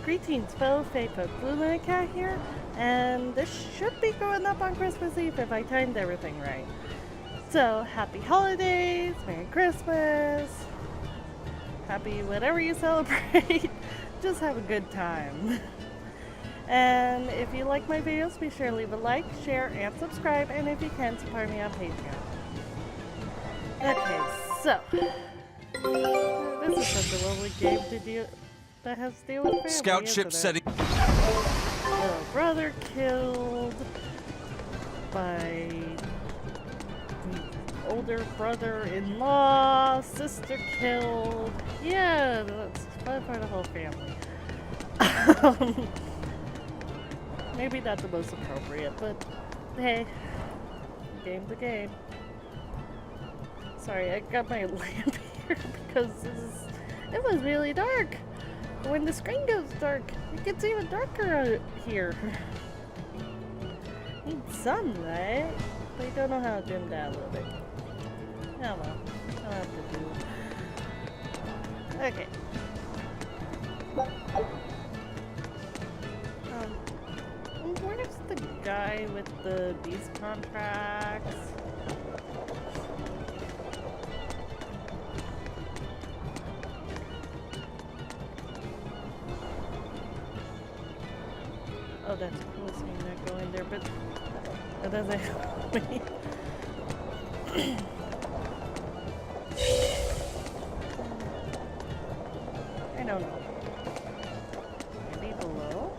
Greetings, fellow faithful. Bluelunacat here, and this should be going up on Christmas Eve if I timed everything right. So, happy holidays, Merry Christmas, happy whatever you celebrate, just have a good time. And if you like my videos, be sure to leave a like, share, and subscribe, and if you can, support me on Patreon. Okay, so, this is such a lovely game to do. That has to do with family, Scout ship setting. Little brother killed by older brother-in-law, sister killed. Yeah, that's fun for the whole family. Maybe not the most appropriate, but hey, game's a game. Sorry, I got my lamp here because it was really dark. When the screen goes dark, it gets even darker out here. Need sunlight, but I don't know how to dim down a little bit. Oh well, I'll have to do it. Okay. Where's the guy with the beast contracts? Oh, that's cool seeing that go in there, but that doesn't help me. I don't know. Maybe below?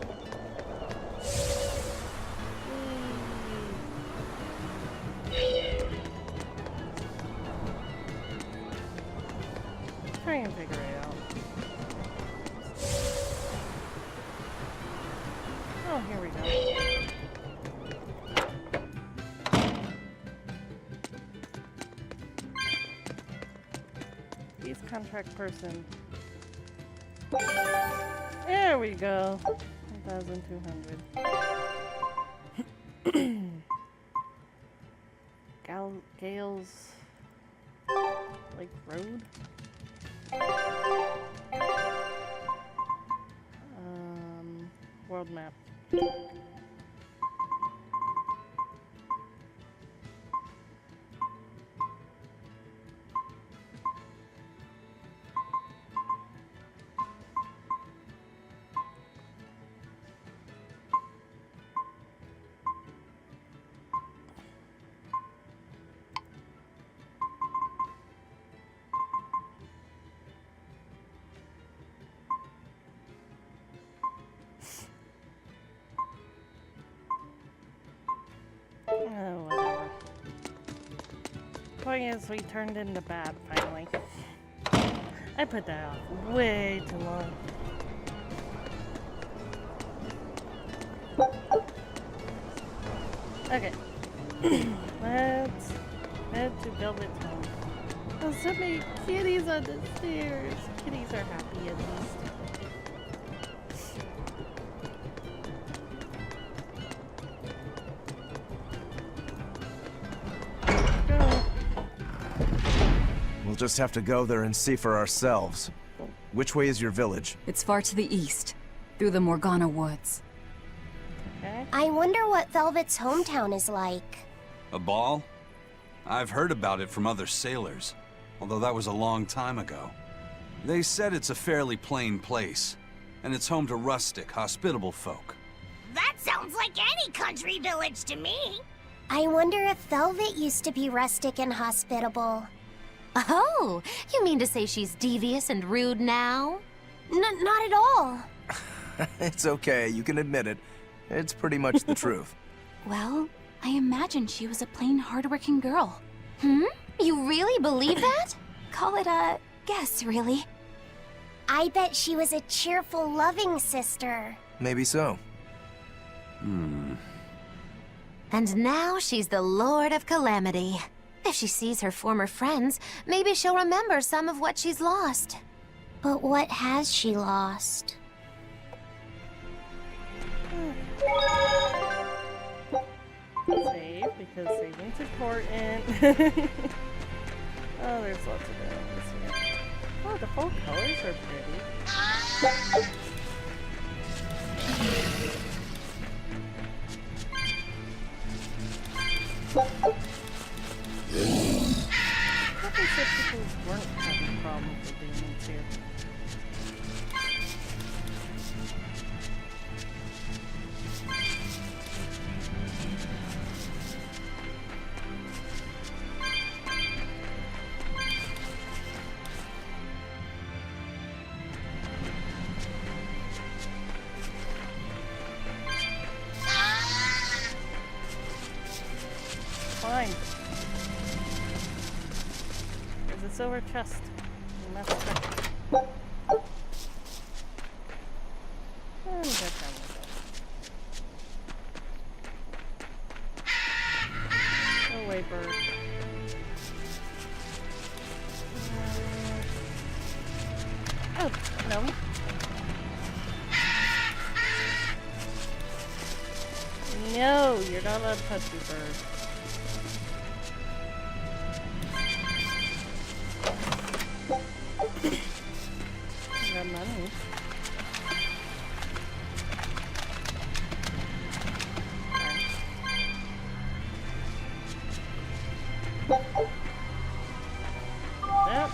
Try and figure it out. Oh, here we go. He's contract person. There we go. 1,200. Gales Lake Road. World map. Oh, whatever. Point is, we turned into bad finally. I put that off way too long. Okay. Let's head to Velvet's home. Oh, so many kitties on the stairs. Kitties are happy at least. We'll just have to go there and see for ourselves. Which way is your village? It's far to the east, through the Morgana woods. Okay. I wonder what Velvet's hometown is like. A ball? I've heard about it from other sailors, although that was a long time ago. They said it's a fairly plain place, and it's home to rustic, hospitable folk. That sounds like any country village to me. I wonder if Velvet used to be rustic and hospitable. Oh, you mean to say she's devious and rude now? Not at all. It's okay, you can admit it. It's pretty much the truth. Well, I imagined she was a plain, hardworking girl. You really believe that? Call it a guess, really. I bet she was a cheerful, loving sister. Maybe so. And now she's the Lord of Calamity. If she sees her former friends, maybe she'll remember some of what she's lost. But what has she lost? Save, because saving's important. Oh, there's lots of those here. Oh, the fall colors are pretty. silver chest. Must check. And get down with it. Go away, bird. Oh, no. No, you're not allowed to touch me, bird. Got money. Yep.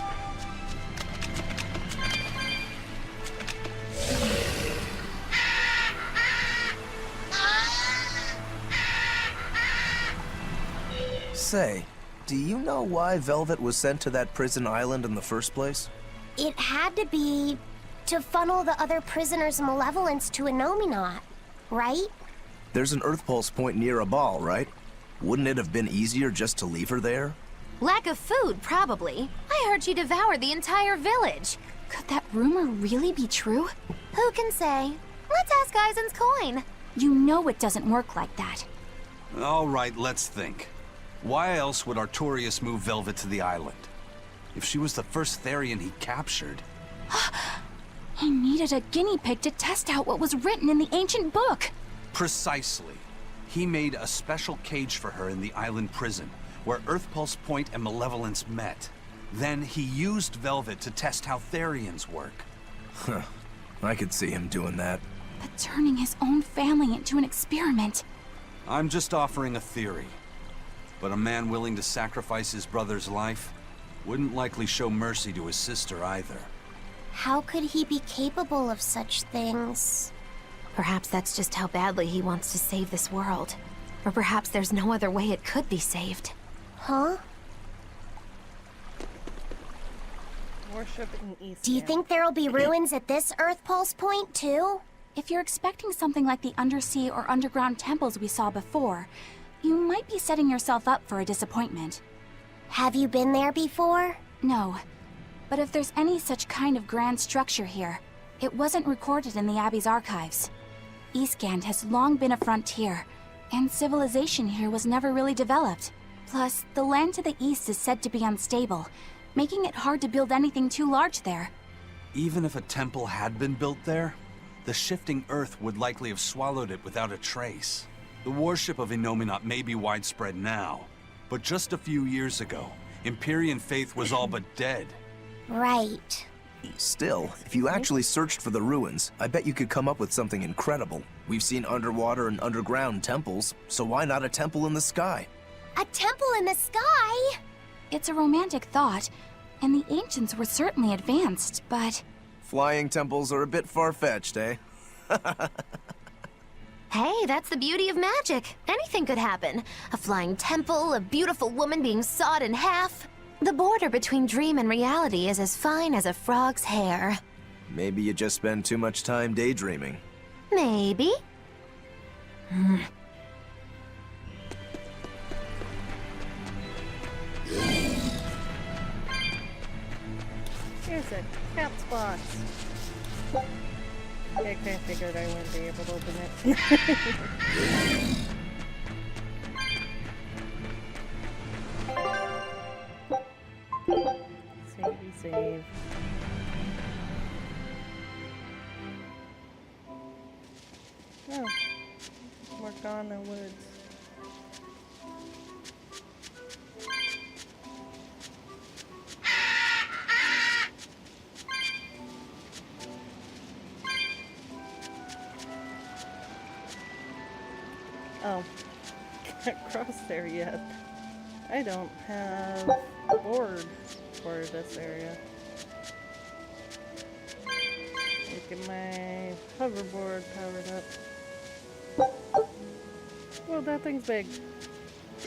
Say, do you know why Velvet was sent to that prison island in the first place? It had to be to funnel the other prisoners' malevolence to Innominat, right? There's an Earth Pulse point near a ball, right? Wouldn't it have been easier just to leave her there? Lack of food, probably. I heard she devoured the entire village. Could that rumor really be true? Who can say? Let's ask Eisen's coin. You know it doesn't work like that. All right, let's think. Why else would Artorias move Velvet to the island? If she was the first Therian he captured... He needed a guinea pig to test out what was written in the ancient book. Precisely. He made a special cage for her in the island prison, where Earth Pulse Point and Malevolence met. Then he used Velvet to test how Therians work. Huh. I could see him doing that. But turning his own family into an experiment. I'm just offering a theory. But a man willing to sacrifice his brother's life wouldn't likely show mercy to his sister either. How could he be capable of such things? Perhaps that's just how badly he wants to save this world. Or perhaps there's no other way it could be saved. Huh? Worship in East. Do you think there'll be ruins at this Earth Pulse point, too? If you're expecting something like the undersea or underground temples we saw before, you might be setting yourself up for a disappointment. Have you been there before? No. But if there's any such kind of grand structure here, it wasn't recorded in the Abbey's archives. Eastgand has long been a frontier, and civilization here was never really developed. Plus, the land to the east is said to be unstable, making it hard to build anything too large there. Even if a temple had been built there, the shifting earth would likely have swallowed it without a trace. The worship of Innominat may be widespread now, but just a few years ago, Empyrean faith was all but dead. Right. Still, if you actually searched for the ruins, I bet you could come up with something incredible. We've seen underwater and underground temples, so why not a temple in the sky? A temple in the sky? It's a romantic thought, and the ancients were certainly advanced, but... Flying temples are a bit far-fetched, eh? Hey, that's the beauty of magic. Anything could happen. A flying temple, a beautiful woman being sawed in half. The border between dream and reality is as fine as a frog's hair. Maybe you just spend too much time daydreaming. Maybe. Here's it. Cat's box. I kind of figured I wouldn't be able to open it. Save. Oh. Morgana Woods. Oh, can't cross there yet. I don't have a board for this area. Get my hoverboard powered up. Well, that thing's big.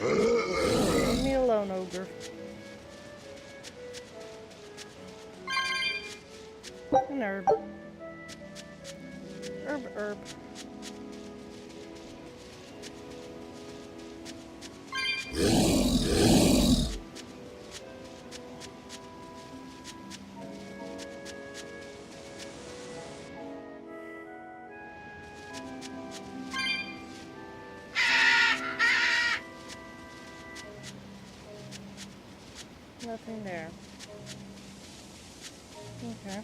Leave me alone, ogre. An herb. Herb. Nothing there. Okay.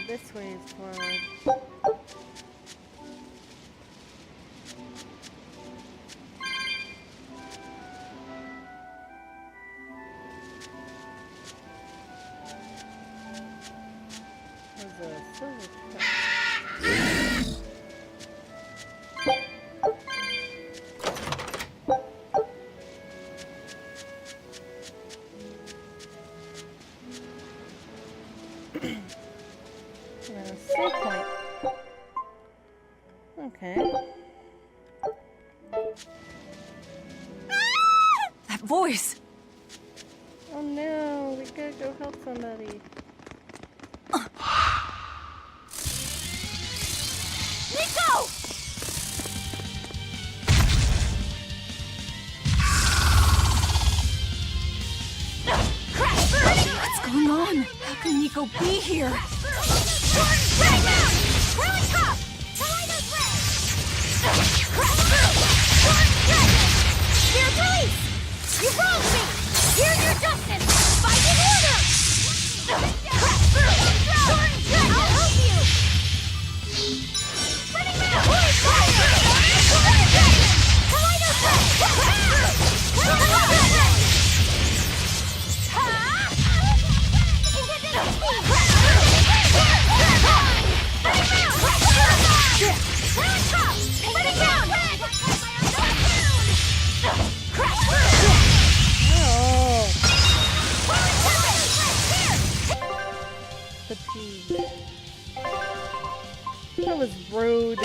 This way is forward. There's a silver chest. Save point. Okay. That voice! Oh no, we gotta go help somebody. Nico! What's going on? How can Nico be here? You wronged me! Here's your justice! Fight in order! I'll help you! Running man! Fatigue. That was rude.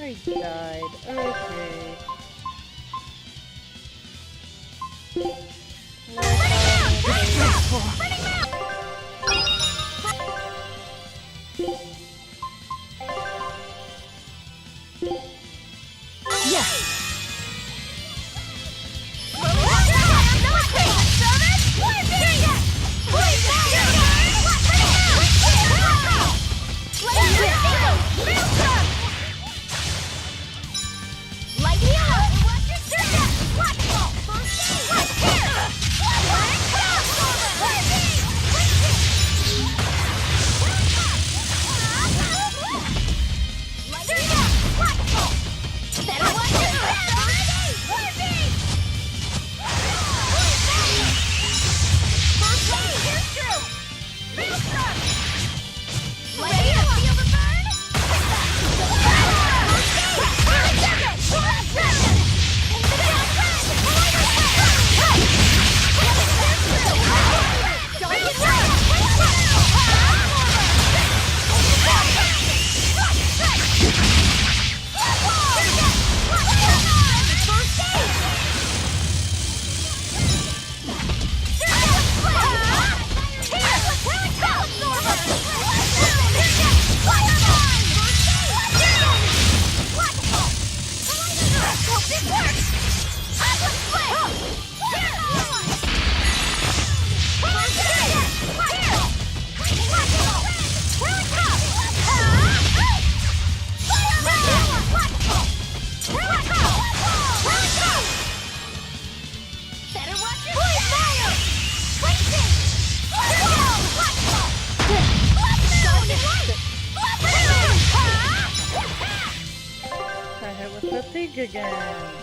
I died. Okay. Light me up! Pig again.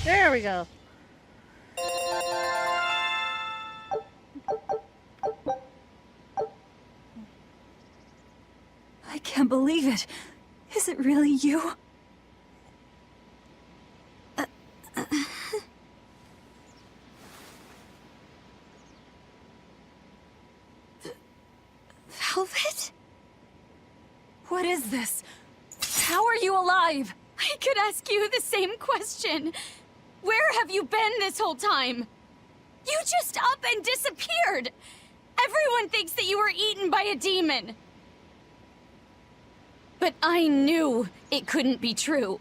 There we go. I can't believe it. Is it really you? Velvet? What is this? How are you alive? I could ask you the same question. Where have you been this whole time? You just up and disappeared! Everyone thinks that you were eaten by a demon. But I knew it couldn't be true.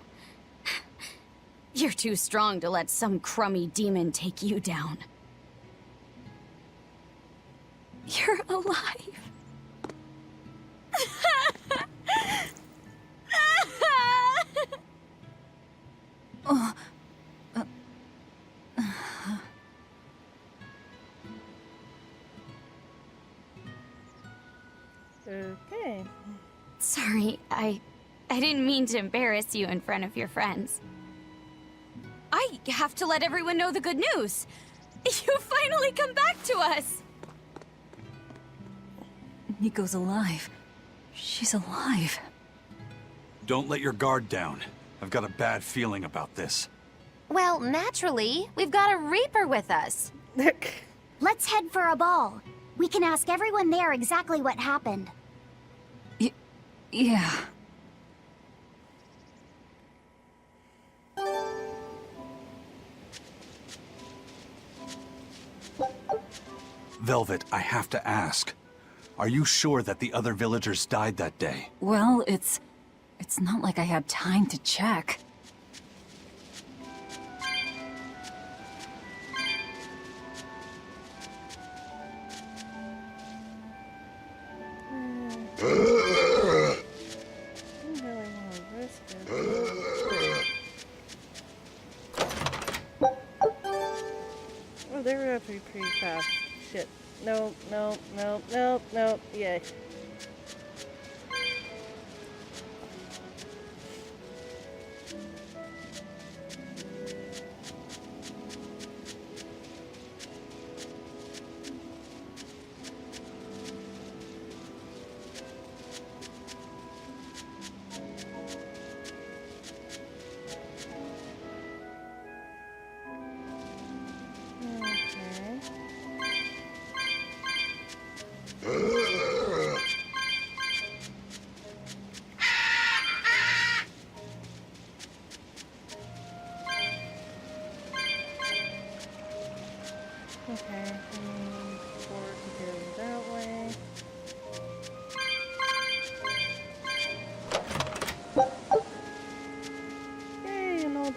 You're too strong to let some crummy demon take you down. You're alive. Okay. Sorry, I didn't mean to embarrass you in front of your friends. I have to let everyone know the good news. You finally come back to us. Nico's alive. She's alive. Don't let your guard down. I've got a bad feeling about this. Well, naturally, we've got a Reaper with us. Let's head for a ball. We can ask everyone there exactly what happened. Yeah. Velvet, I have to ask. Are you sure that the other villagers died that day? Well, it's not like I had time to check. Oh, they were up pretty fast. Shit. Nope, nope, nope, nope, nope. Yay.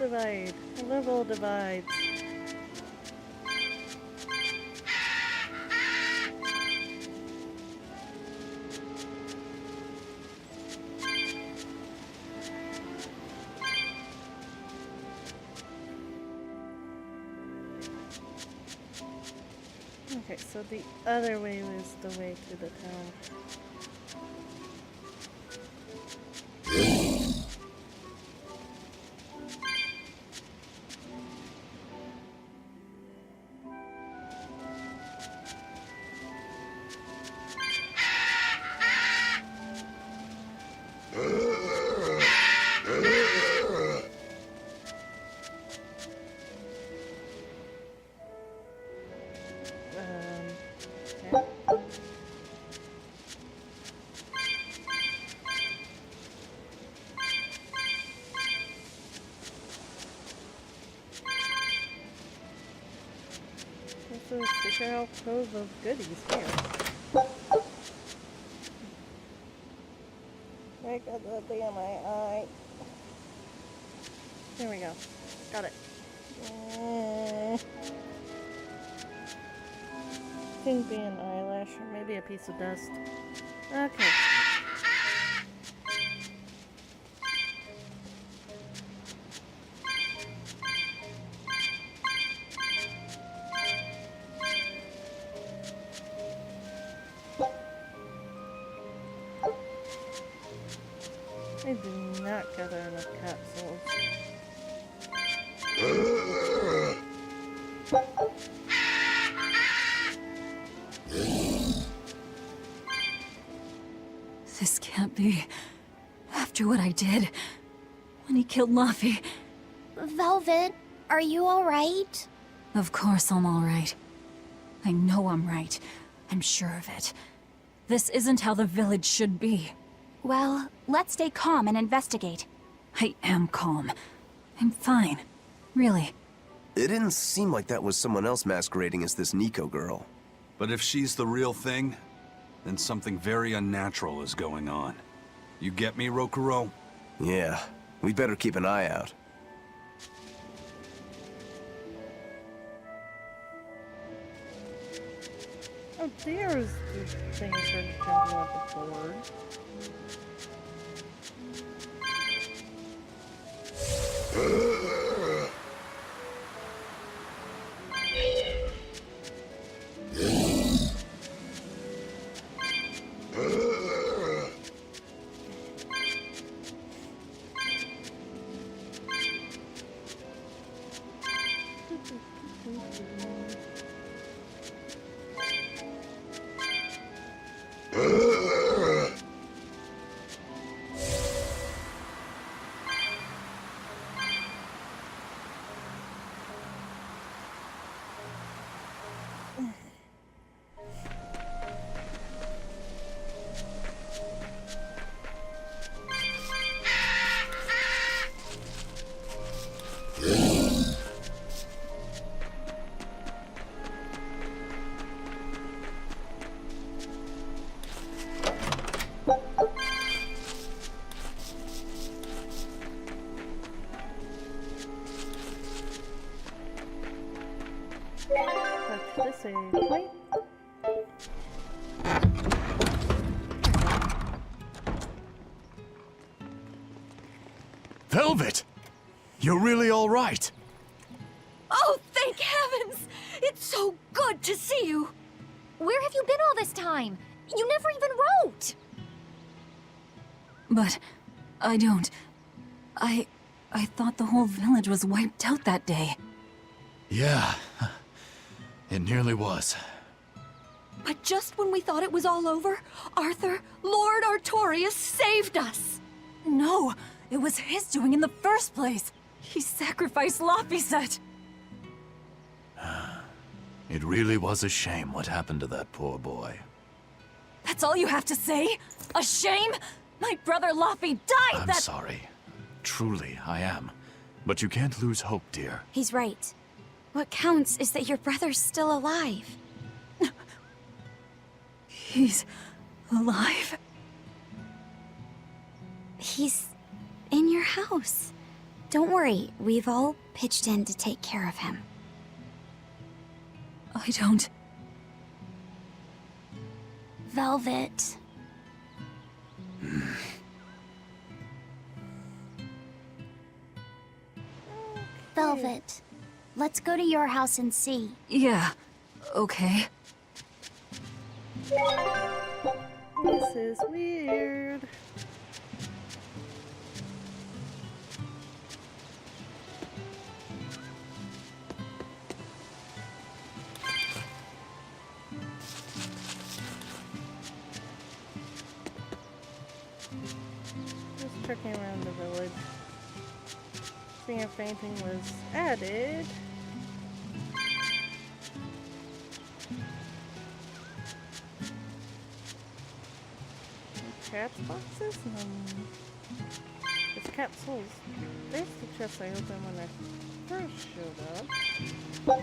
divide. I love all divides. Okay, so the other way was the way to the town. Okay. This is a secret alcove of goodies here. I got that thing on my eye. There we go. Got it. Could be an eyelash or maybe a piece of dust. Okay. I do not gather enough capsules. This can't be. After what I did, when he killed Laffy. Velvet, are you alright? Of course I'm alright. I know I'm right. I'm sure of it. This isn't how the village should be. Well, let's stay calm and investigate. I am calm. I'm fine. Really. It didn't seem like that was someone else masquerading as this Nico girl. But if she's the real thing, then something very unnatural is going on. You get me, Rokuro? Yeah, we'd better keep an eye out. Oh, there's the thing for jumping off the board. Touch the save point. Velvet! You're really all right. Oh, thank heavens! It's so good to see you! Where have you been all this time? You never even wrote! But I don't. I thought the whole village was wiped out that day. Yeah, it nearly was. But just when we thought it was all over, Arthur, Lord Artorias saved us! No, it was his doing in the first place. He sacrificed Laphicet. It really was a shame what happened to that poor boy. That's all you have to say? A shame? My brother Laffy died I'm that- sorry. Truly, I am. But you can't lose hope, dear. He's right. What counts is that your brother's still alive. He's alive? He's in your house. Don't worry, we've all pitched in to take care of him. I don't... Velvet. Velvet, let's go to your house and see. Yeah, okay. This is weird. Just checking around the village. Seeing if anything was added. Cat's boxes? No. It's cat souls. There's the chest I opened when I first showed up.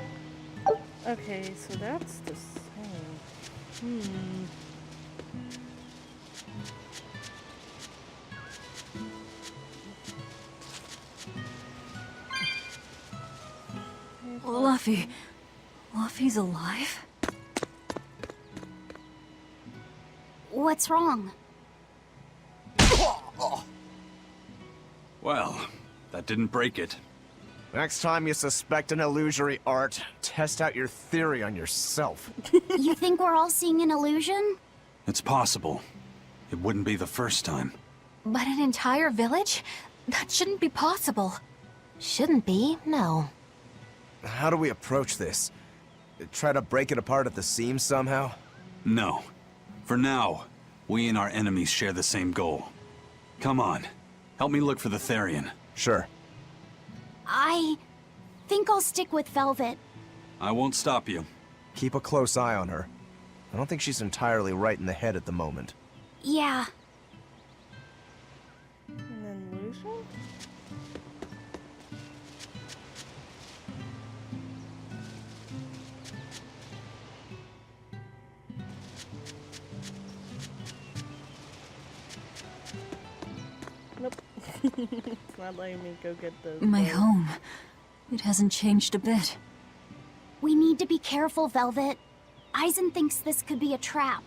Okay, so that's the same. Luffy. Luffy's alive? What's wrong? Well, that didn't break it. Next time you suspect an illusory art, test out your theory on yourself. You think we're all seeing an illusion? It's possible. It wouldn't be the first time. But an entire village? That shouldn't be possible. Shouldn't be, no. How do we approach this? Try to break it apart at the seams somehow? No. For now, we and our enemies share the same goal. Come on. Help me look for the Therian. Sure. I think I'll stick with Velvet. I won't stop you. Keep a close eye on her. I don't think she's entirely right in the head at the moment. Yeah. An illusion? Nope. It's not letting me go get those. My bugs. home. It hasn't changed a bit. We need to be careful, Velvet. Aizen thinks this could be a trap.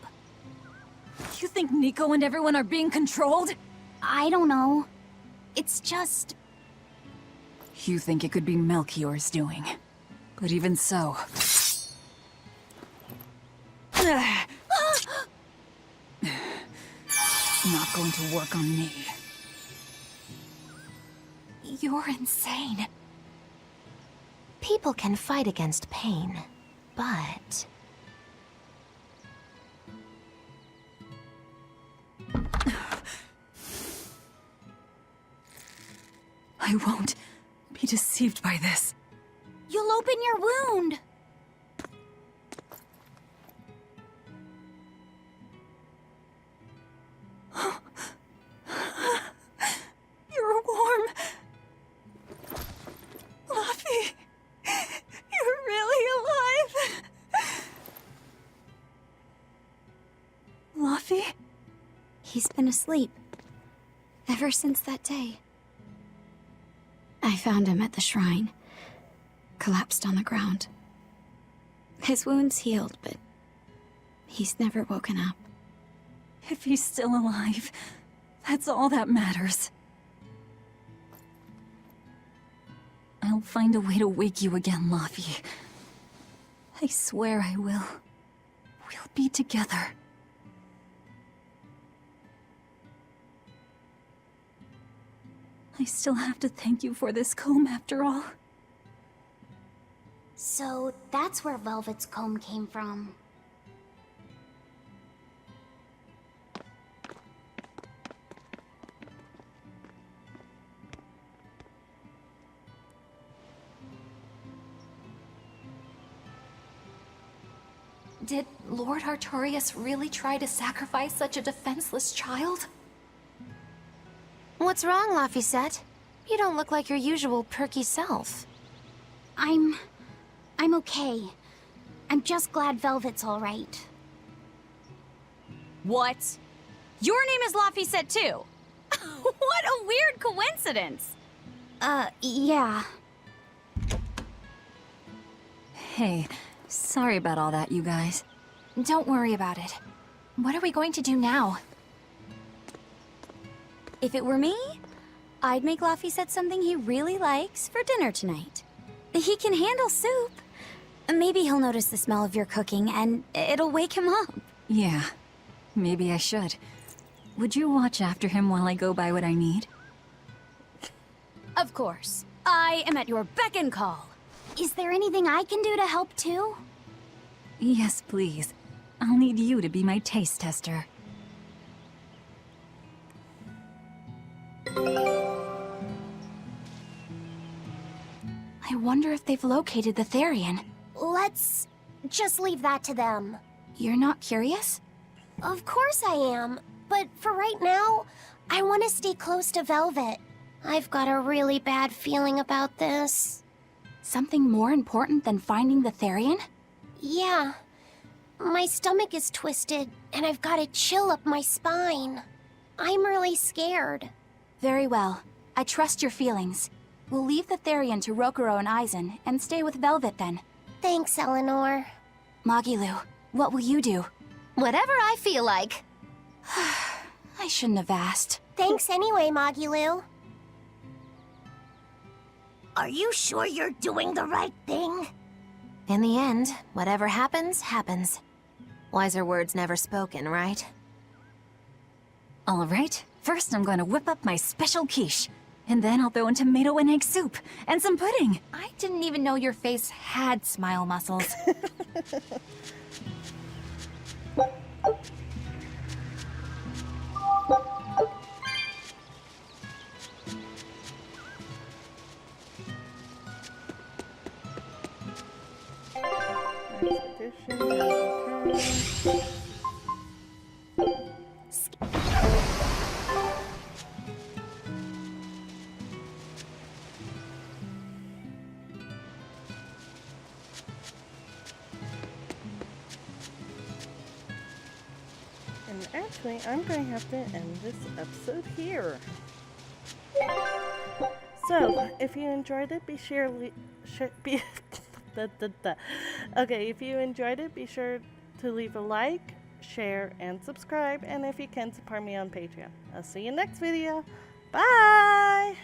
You think Nico and everyone are being controlled? I don't know. It's just... You think it could be Melchior's doing. But even so... It's not going to work on me. You're insane. People can fight against pain, but... I won't be deceived by this. You'll open your wound! You're warm. Luffy, you're really alive. Luffy? He's been asleep. Ever since that day. I found him at the shrine. Collapsed on the ground. His wounds healed, but he's never woken up. If he's still alive, that's all that matters. I'll find a way to wake you again, Luffy. I swear I will. We'll be together. I still have to thank you for this comb after all. So that's where Velvet's comb came from. Did Lord Artorias really try to sacrifice such a defenseless child? What's wrong, Laphicet? You don't look like your usual perky self. I'm okay. I'm just glad Velvet's all right. What? Your name is Laphicet too? What a weird coincidence! Yeah. Hey, sorry about all that, you guys. Don't worry about it. What are we going to do now? If it were me, I'd make Laphicet something he really likes for dinner tonight. He can handle soup. Maybe he'll notice the smell of your cooking and it'll wake him up. Yeah, maybe I should. Would you watch after him while I go buy what I need? Of course. I am at your beck and call. Is there anything I can do to help too? Yes, please. I'll need you to be my taste tester. I wonder if they've located the Therian. Let's just leave that to them. You're not curious? Of course I am, but for right now, I want to stay close to Velvet. I've got a really bad feeling about this. Something more important than finding the Therian? Yeah. My stomach is twisted, and I've got a chill up my spine. I'm really scared. Very well. I trust your feelings. We'll leave the Therian to Rokuro and Aizen, and stay with Velvet then. Thanks, Eleanor. Magilu, what will you do? Whatever I feel like. I shouldn't have asked. Thanks anyway, Magilu. Are you sure you're doing the right thing? In the end, whatever happens, happens. Wiser words never spoken, right? All right, first I'm going to whip up my special quiche. And then I'll throw in tomato and egg soup. And some pudding. I didn't even know your face had smile muscles. And actually, I'm going to have to end this episode here. So, if you enjoyed it, be sure Okay, if you enjoyed it, be sure to leave a like, share, and subscribe. And if you can, support me on Patreon. I'll see you next video. Bye!